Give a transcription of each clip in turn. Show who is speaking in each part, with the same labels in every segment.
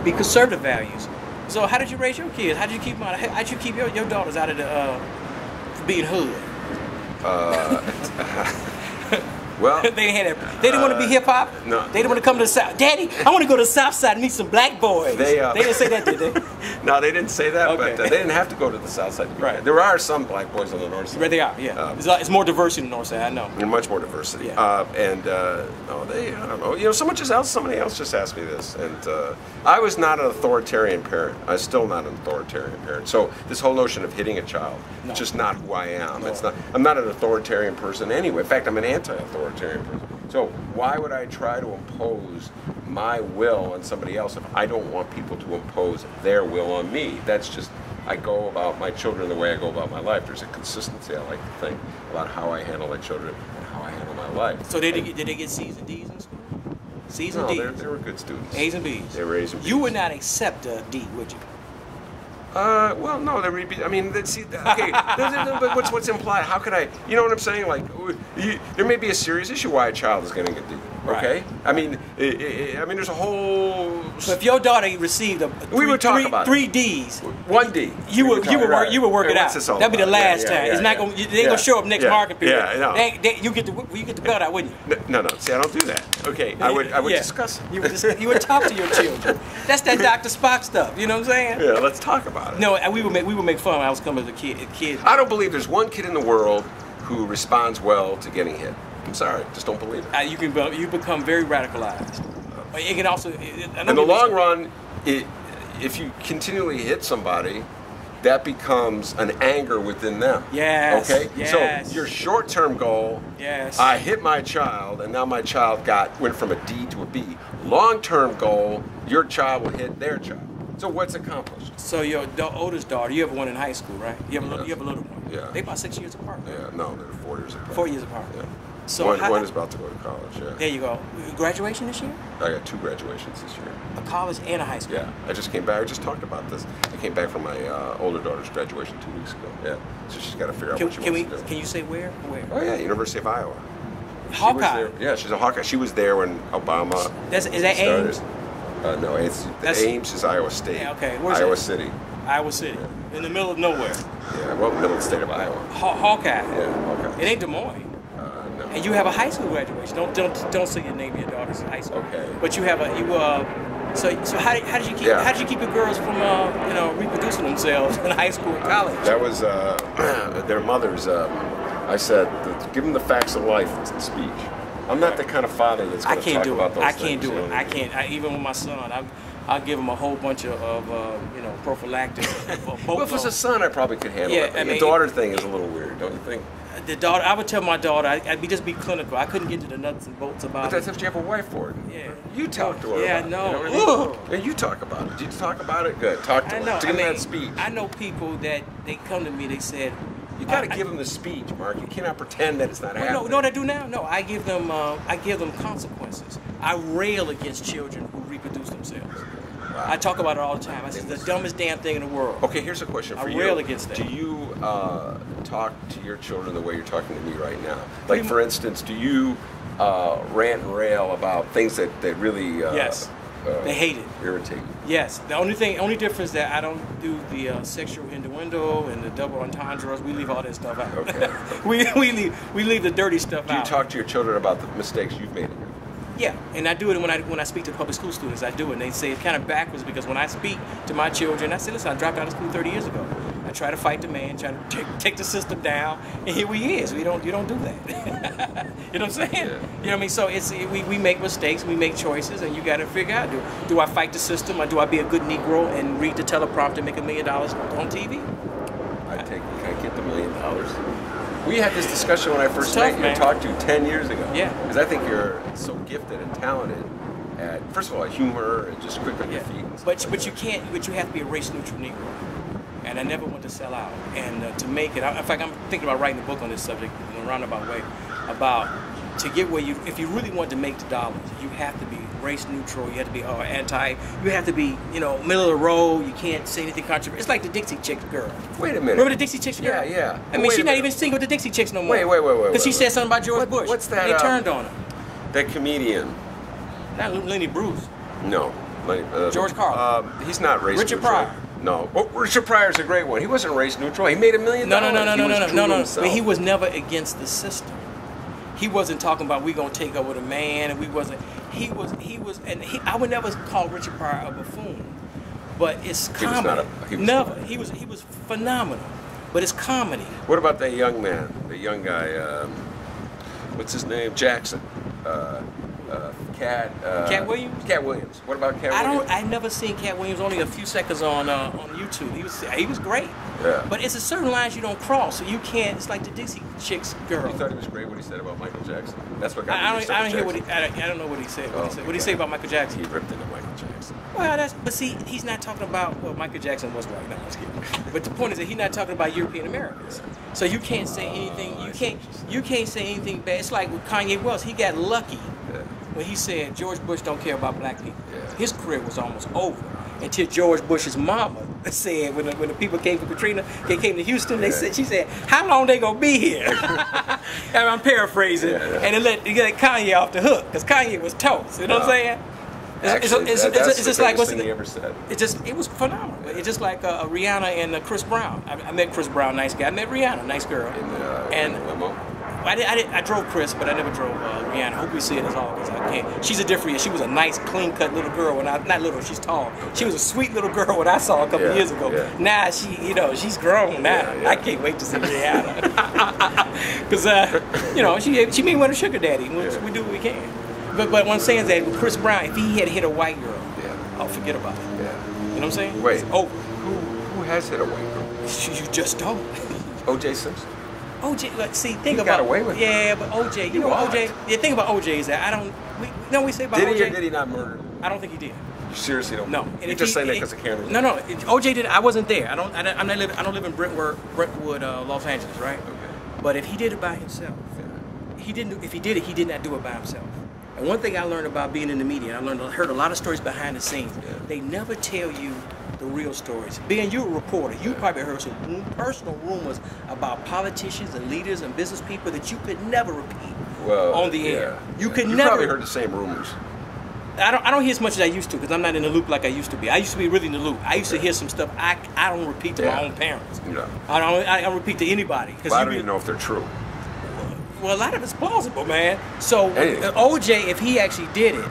Speaker 1: be conservative values. So how did you raise your kids? How did you keep them out? How'd you keep your daughters out of the being hood?
Speaker 2: Well,
Speaker 1: they didn't want to be hip hop.
Speaker 2: No,
Speaker 1: they didn't want to come to the South. Daddy, I want to go to the South Side and meet some black boys. They didn't say that, did they?
Speaker 2: No, they didn't say that.
Speaker 1: Okay.
Speaker 2: But they didn't have to go to the South Side.
Speaker 1: Right.
Speaker 2: There are some black boys on the North Side.
Speaker 1: Right, they are. Yeah. It's more diversity in the North Side. I know.
Speaker 2: And much more diversity.
Speaker 1: Yeah.
Speaker 2: I don't know. You know, somebody else just asked me this, and I was not an authoritarian parent. I'm still not an authoritarian parent. So this whole notion of hitting a child, it's just not who I am.
Speaker 1: No.
Speaker 2: It's not. I'm not an authoritarian person anyway. In fact, I'm an anti-authoritarian person. So why would I try to impose my will on somebody else if I don't want people to impose their will on me? That's just, I go about my children the way I go about my life. There's a consistency, I like to think, about how I handle my children and how I handle my life.
Speaker 1: So did they get C's and D's in school? C's and D's?
Speaker 2: No, they were good students.
Speaker 1: A's and B's?
Speaker 2: They were A's and B's.
Speaker 1: You would not accept a D, would you?
Speaker 2: Well, no, there would be. I mean, see, okay, but what's implied? How could I? You know what I'm saying? Like, there may be a serious issue why a child is getting a D. Okay,
Speaker 1: Right.
Speaker 2: I mean, there's a whole.
Speaker 1: So if your daughter received three D's,
Speaker 2: one D,
Speaker 1: you would work it out. That'd be the last time. It's not gonna. They ain't gonna show up next market period.
Speaker 2: Yeah, I know.
Speaker 1: You get the belt out, wouldn't you?
Speaker 2: No. See, I don't do that. Okay, I would discuss it.
Speaker 1: You would talk to your children. That's that Dr. Spock stuff. You know what I'm saying?
Speaker 2: Yeah, let's talk about it.
Speaker 1: No, we would make fun when I was coming as a kid.
Speaker 2: I don't believe there's one kid in the world who responds well to getting hit. I'm sorry, just don't believe it.
Speaker 1: You become very radicalized. It can also.
Speaker 2: In the long run, if you continually hit somebody, that becomes an anger within them.
Speaker 1: Yes.
Speaker 2: Okay.
Speaker 1: Yes.
Speaker 2: So your short-term goal.
Speaker 1: Yes.
Speaker 2: I hit my child, and now my child went from a D to a B. Long-term goal, your child will hit their child. So what's accomplished?
Speaker 1: So the oldest daughter, you have one in high school, right? You have a little one.
Speaker 2: Yeah.
Speaker 1: They about 6 years apart. Right?
Speaker 2: Yeah. No, they're 4 years apart.
Speaker 1: 4 years apart.
Speaker 2: Yeah.
Speaker 1: So
Speaker 2: one is about to go to college. Yeah.
Speaker 1: There you go. Graduation this year?
Speaker 2: I got 2 graduations this year.
Speaker 1: A college and a high school.
Speaker 2: Yeah, I just came back. I just talked about this. I came back from my older daughter's graduation 2 weeks ago. Yeah, so she's got to figure out what she wants to do.
Speaker 1: Can you say where?
Speaker 2: Oh yeah, University of Iowa.
Speaker 1: Hawkeye.
Speaker 2: Yeah, she's a Hawkeye. She was there when Obama.
Speaker 1: Is that Ames?
Speaker 2: No, Ames is Iowa State.
Speaker 1: Yeah, okay. Where's
Speaker 2: Iowa
Speaker 1: that?
Speaker 2: City.
Speaker 1: Iowa City, in the middle of nowhere.
Speaker 2: Yeah, well, middle of the state of Iowa.
Speaker 1: Hawkeye.
Speaker 2: Yeah, Hawkeye.
Speaker 1: It ain't Des Moines.
Speaker 2: No.
Speaker 1: And you have a high school graduation. Don't say your name of your daughter's high school.
Speaker 2: Okay.
Speaker 1: But you have So how did you keep your girls from reproducing themselves in high school and college?
Speaker 2: That was their mothers. I said, give them the facts of life in speech. I'm not the kind of father that's going to talk about those things.
Speaker 1: I can't do it. I can't. Even with my son, I'll give him a whole bunch of prophylactic.
Speaker 2: Well, if it was a son, I probably could handle it. The daughter thing is a little weird, don't you think?
Speaker 1: The daughter, I would tell my daughter, I'd just be clinical. I couldn't get to the nuts and bolts about it.
Speaker 2: But that's if you have a wife for it.
Speaker 1: Yeah.
Speaker 2: You talk to her.
Speaker 1: Yeah,
Speaker 2: about
Speaker 1: no.
Speaker 2: It, you know what I mean? You talk about it. Did you talk about it? Good. Talk to her. Give them that speech.
Speaker 1: I know people that they come to me. They said,
Speaker 2: you got to give them the speech, Mark. You cannot pretend that it's not happening.
Speaker 1: No, you know what I do now? No, I give them consequences. I rail against children who reproduce themselves. Wow. I talk about it all the time. I say it's the dumbest damn thing in the world.
Speaker 2: Okay, here's a question for you.
Speaker 1: I rail against that.
Speaker 2: Do you talk to your children the way you're talking to me right now? Like, for instance, do you rant and rail about things that really
Speaker 1: yes. They hate it.
Speaker 2: Irritate you.
Speaker 1: Yes. The only difference that I don't do the sexual innuendo and the double entendres. We leave all that stuff out.
Speaker 2: Okay.
Speaker 1: we leave the dirty stuff out.
Speaker 2: Do you talk to your children about the mistakes you've made?
Speaker 1: Yeah, and I do it when I speak to public school students. I do it, and they say it's kind of backwards because when I speak to my children, I say, listen, I dropped out of school 30 years ago. I try to fight the man, try to take the system down, and here he is. You don't do that. You know what I'm saying? Yeah. You know what I mean? So we make mistakes, we make choices, and you got to figure out, do I fight the system, or do I be a good Negro and read the teleprompter and make $1 million on TV?
Speaker 2: I get the $1 million. We had this discussion when I first met you and talked to you 10 years ago.
Speaker 1: Yeah.
Speaker 2: Because I think you're so gifted and talented at, first of all, humor and just quick on your feet.
Speaker 1: But you can't. But you have to be a race neutral Negro. And I never want to sell out. And to make it, in fact, I'm thinking about writing a book on this subject in a roundabout way, about to get where if you really want to make the dollars, you have to be race neutral. You have to be anti. You have to be, middle of the road. You can't say anything controversial. It's like the Dixie Chicks girl.
Speaker 2: Wait a minute.
Speaker 1: Remember the Dixie Chicks girl?
Speaker 2: Yeah.
Speaker 1: I mean, she's not even singing with the Dixie Chicks no more.
Speaker 2: Wait.
Speaker 1: Because she said something about George Bush.
Speaker 2: What's that?
Speaker 1: They turned on her.
Speaker 2: That comedian.
Speaker 1: Not Lenny Bruce.
Speaker 2: No.
Speaker 1: George Carlin.
Speaker 2: He's not race
Speaker 1: Richard
Speaker 2: neutral.
Speaker 1: Pryor.
Speaker 2: No. Oh, Richard Pryor's a great one. He wasn't race neutral. He made $1 million.
Speaker 1: No.
Speaker 2: But
Speaker 1: He was never against the system. He wasn't talking about we gonna take over the man, and we wasn't. He was, and I would never call Richard Pryor a buffoon, but it's comedy. He was phenomenal, but it's comedy.
Speaker 2: What about that young man, the young guy? What's his name? Jackson. Cat
Speaker 1: Williams?
Speaker 2: Cat Williams. What about Cat Williams?
Speaker 1: I never seen Cat Williams. Only a few seconds on YouTube. He was great.
Speaker 2: Yeah.
Speaker 1: But it's a certain lines you don't cross, so you can't. It's like the Dixie Chicks girl.
Speaker 2: You thought he was great what he said about Michael Jackson. That's what got me.
Speaker 1: I don't know what he said. What did he say about Michael Jackson?
Speaker 2: He ripped into Michael Jackson.
Speaker 1: Well, but see, he's not talking about. Well, Michael Jackson was white. No, I'm just kidding. But the point is that he's not talking about European Americans. So you can't say anything. You can't say anything bad. It's like with Kanye West. He got lucky.
Speaker 2: Yeah.
Speaker 1: When he said George Bush don't care about black people.
Speaker 2: Yeah.
Speaker 1: His career was almost over until George Bush's mama said when the people came for Katrina, they came to Houston. She said, "How long they gonna be here?" And I'm paraphrasing, and it let Kanye off the hook because Kanye was toast. You know what I'm saying?
Speaker 2: That's the greatest thing he ever said.
Speaker 1: It was phenomenal. It's just like Rihanna and Chris Brown. I met Chris Brown, nice guy. I met Rihanna, nice girl.
Speaker 2: In the limo.
Speaker 1: I drove Chris, but I never drove Rihanna. I hope we see it as all because I can't. She's a different. She was a nice, clean-cut little girl. Not little. She's tall. She was a sweet little girl when I saw her a couple years ago.
Speaker 2: Yeah.
Speaker 1: Now she's grown now.
Speaker 2: Yeah.
Speaker 1: I can't wait to see Rihanna because she may want a sugar daddy. We do what we can. But what I'm saying is that with Chris Brown, if he had hit a white girl, I'll forget about it.
Speaker 2: Yeah.
Speaker 1: You know what I'm saying?
Speaker 2: Wait.
Speaker 1: It's over.
Speaker 2: Who has hit a white girl?
Speaker 1: You just don't.
Speaker 2: O J Simpson.
Speaker 1: OJ, see, think
Speaker 2: he
Speaker 1: about.
Speaker 2: got away with it.
Speaker 1: Yeah, but OJ, you know what OJ? The thing about OJ is that we say about OJ.
Speaker 2: Did he or did he not murder?
Speaker 1: I don't think he did.
Speaker 2: You seriously don't?
Speaker 1: No.
Speaker 2: You're just saying that because of cameras?
Speaker 1: No. OJ did. I wasn't there. I don't live in Brentwood, Los Angeles, right?
Speaker 2: Okay.
Speaker 1: But if he did it by himself, he didn't. If he did it, he did not do it by himself. And one thing I learned about being in the media, I heard a lot of stories behind the scenes.
Speaker 2: Yeah.
Speaker 1: They never tell you the real stories. Being you're a reporter, you probably heard some personal rumors about politicians and leaders and business people that you could never repeat on the air. You could never.
Speaker 2: You probably heard the same rumors.
Speaker 1: I don't hear as much as I used to because I'm not in the loop like I used to be. I used to be really in the loop. I used to hear some stuff I don't repeat to my own parents.
Speaker 2: Yeah.
Speaker 1: I don't repeat to anybody.
Speaker 2: Well, I don't even know if they're true.
Speaker 1: Well, a lot of it's plausible, man. So OJ, if he actually did it,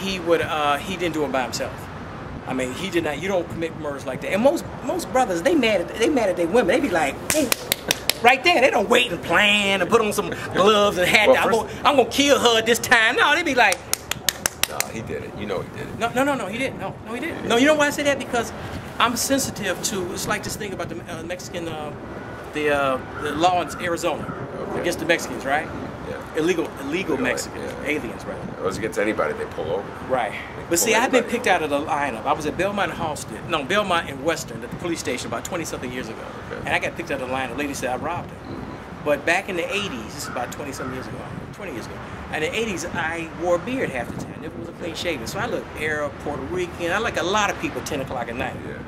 Speaker 1: he didn't do it by himself. I mean, he did not. You don't commit murders like that. And most brothers, they mad at their women. They be like, hey, right there. They don't wait and plan and put on some gloves and hat. Well, I'm gonna kill her this time. No, they be like,
Speaker 2: no, he did it. You know he did it.
Speaker 1: No, he didn't. No, he didn't. No, you know why I say that? Because I'm sensitive to. It's like this thing about the Mexican, the law in Arizona against the Mexicans, right? Yeah. Illegal Mexicans, aliens, right?
Speaker 2: It was against anybody they pull over.
Speaker 1: Right. But see, I've been picked out of the lineup. I was at Belmont and Western at the police station about 20-something years ago. Okay. And I got picked out of the lineup. The lady said I robbed her. Mm-hmm. But back in the 80s, this is about 20-something years ago, 20 years ago, in the 80s, I wore a beard half the time. It was a clean shaven. So I look Arab, Puerto Rican. I like a lot of people at 10 o'clock at night. Yeah.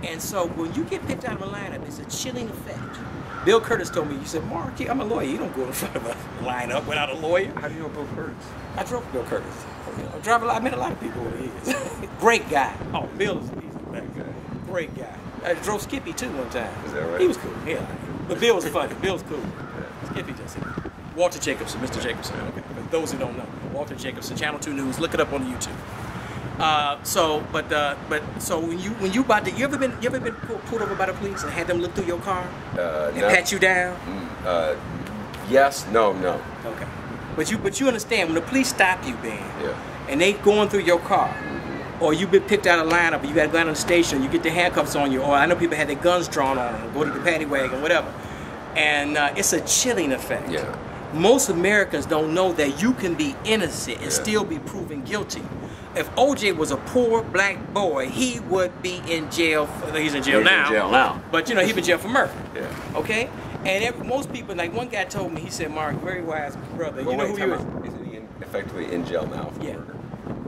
Speaker 1: And so when you get picked out of a lineup, it's a chilling effect. Bill Curtis told me, he said, Mark, I'm a lawyer. You don't go in front of a lineup without a lawyer.
Speaker 2: How do you know Bill Curtis?
Speaker 1: I drove with Bill Curtis. I met a lot of people over the years. Great guy. Oh, Bill is a great guy. Great guy. I drove Skippy too one time.
Speaker 2: Is that right?
Speaker 1: He was cool. Yeah. But Bill was funny. Bill's cool. Yeah. Skippy just Walter Jacobson, Mr. Jacobson. Okay. For those who don't know, Walter Jacobson, Channel 2 News. Look it up on the YouTube. So when you ever been pulled over by the police and had them look through your car and pat you down?
Speaker 2: Yes. No.
Speaker 1: Okay. But you understand when the police stop you, Ben, and they going through your car, or you've been picked out of lineup, or you got to go down to the station, you get the handcuffs on you, or I know people had their guns drawn on them, go to the paddy wagon, whatever, and it's a chilling effect. Yeah. Most Americans don't know that you can be innocent and still be proven guilty. If OJ was a poor black boy, he would be in jail. He's in jail now. But he's been in jail for murder. Yeah. Okay. And most people, like one guy told me, he said, "Mark, very wise brother.
Speaker 2: Well,
Speaker 1: you know who you
Speaker 2: is? Isn't he effectively in jail now for murder?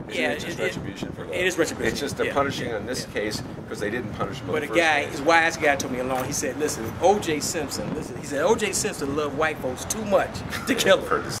Speaker 2: Isn't it just retribution for that?
Speaker 1: It is retribution.
Speaker 2: It's just the punishing on this case because they didn't punish him.
Speaker 1: But his wise guy told me along. He said, "Listen, O J Simpson. Listen." He said, "O J Simpson loved white folks too much to kill him."